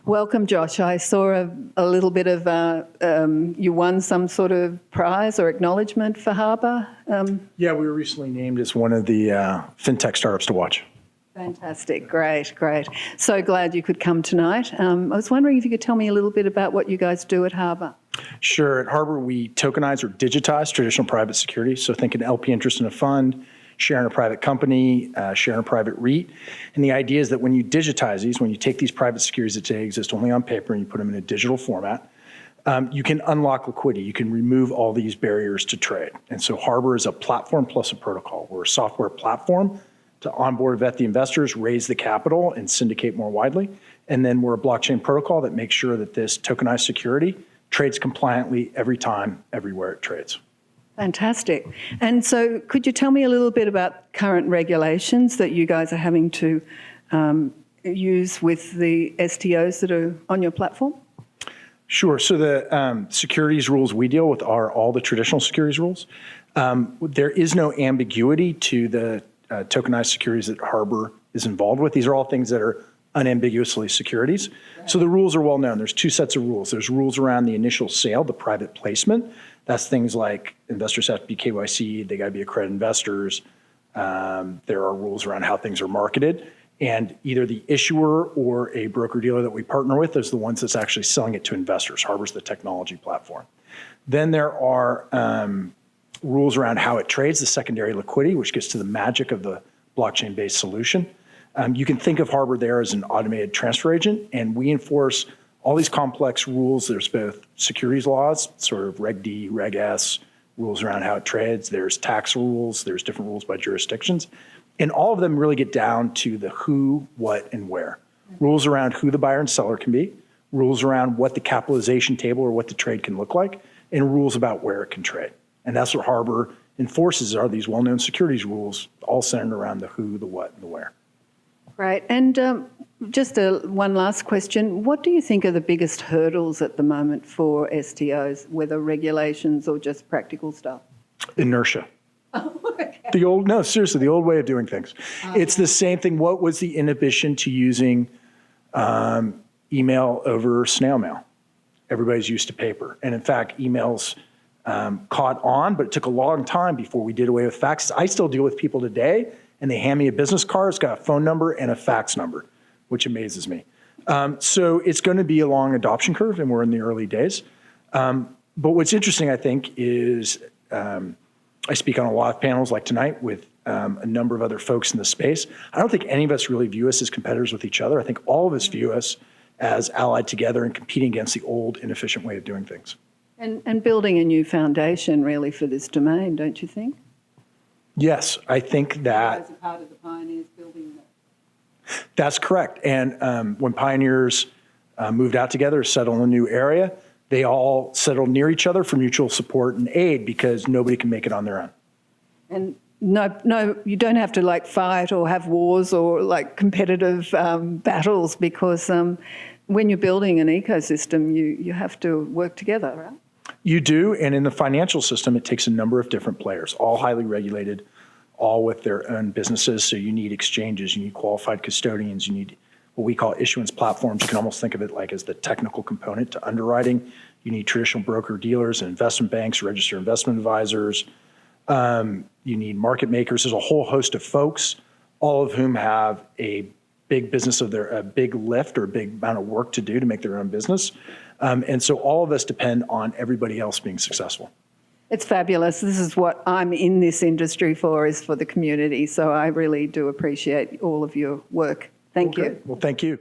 Welcome, Josh. I saw a little bit of, you won some sort of prize or acknowledgement for Harbour. Yeah, we were recently named as one of the fintech startups to watch. Fantastic. Great, great. So glad you could come tonight. I was wondering if you could tell me a little bit about what you guys do at Harbour. Sure. At Harbour, we tokenize or digitize traditional private securities. So think an LP interest in a fund, share in a private company, share in a private REIT. And the idea is that when you digitize these, when you take these private securities that today exist only on paper and you put them in a digital format, you can unlock liquidity. You can remove all these barriers to trade. And so Harbour is a platform plus a protocol. We're a software platform to onboard, vet the investors, raise the capital, and syndicate more widely. And then we're a blockchain protocol that makes sure that this tokenized security trades compliantly every time, everywhere it trades. Fantastic. And so could you tell me a little bit about current regulations that you guys are having to use with the STOs that are on your platform? Sure. So the securities rules we deal with are all the traditional securities rules. There is no ambiguity to the tokenized securities that Harbour is involved with. These are all things that are unambiguously securities. So the rules are well known. There's two sets of rules. There's rules around the initial sale, the private placement. That's things like investors have to be KYC, they got to be accredited investors. There are rules around how things are marketed. And either the issuer or a broker-dealer that we partner with is the ones that's actually selling it to investors. Harbour's the technology platform. Then there are rules around how it trades, the secondary liquidity, which gets to the magic of the blockchain-based solution. You can think of Harbour there as an automated transfer agent, and we enforce all these complex rules. There's both securities laws, sort of Reg D, Reg S, rules around how it trades. There's tax rules. There's different rules by jurisdictions. And all of them really get down to the who, what, and where. Rules around who the buyer and seller can be, rules around what the capitalization table or what the trade can look like, and rules about where it can trade. And that's what Harbour enforces, are these well-known securities rules, all centered around the who, the what, and the where. Right. And just one last question. What do you think are the biggest hurdles at the moment for STOs, whether regulations or just practical stuff? Inertia. Oh, okay. No, seriously, the old way of doing things. It's the same thing. What was the inhibition to using email over snail mail? Everybody's used to paper. And in fact, emails caught on, but it took a long time before we did away with faxes. I still deal with people today, and they hand me a business card. It's got a phone number and a fax number, which amazes me. So it's going to be a long adoption curve, and we're in the early days. But what's interesting, I think, is I speak on a lot of panels like tonight with a number of other folks in the space. I don't think any of us really view us as competitors with each other. I think all of us view us as allied together and competing against the old, inefficient way of doing things. And building a new foundation, really, for this domain, don't you think? Yes, I think that As a part of the pioneers building that. That's correct. And when pioneers moved out together, settled in a new area, they all settled near each other for mutual support and aid because nobody can make it on their own. And no, you don't have to like fight or have wars or like competitive battles because when you're building an ecosystem, you have to work together, right? You do, and in the financial system, it takes a number of different players, all highly regulated, all with their own businesses. So you need exchanges, you need qualified custodians, you need what we call issuance platforms. You can almost think of it like as the technical component to underwriting. You need traditional broker-dealers and investment banks, registered investment advisors. You need market makers. There's a whole host of folks, all of whom have a big business of a big lift or a big amount of work to do to make their own business. And so all of us depend on everybody else being successful. It's fabulous. This is what I'm in this industry for, is for the community. So I really do appreciate all of your work. Thank you. Well, thank you.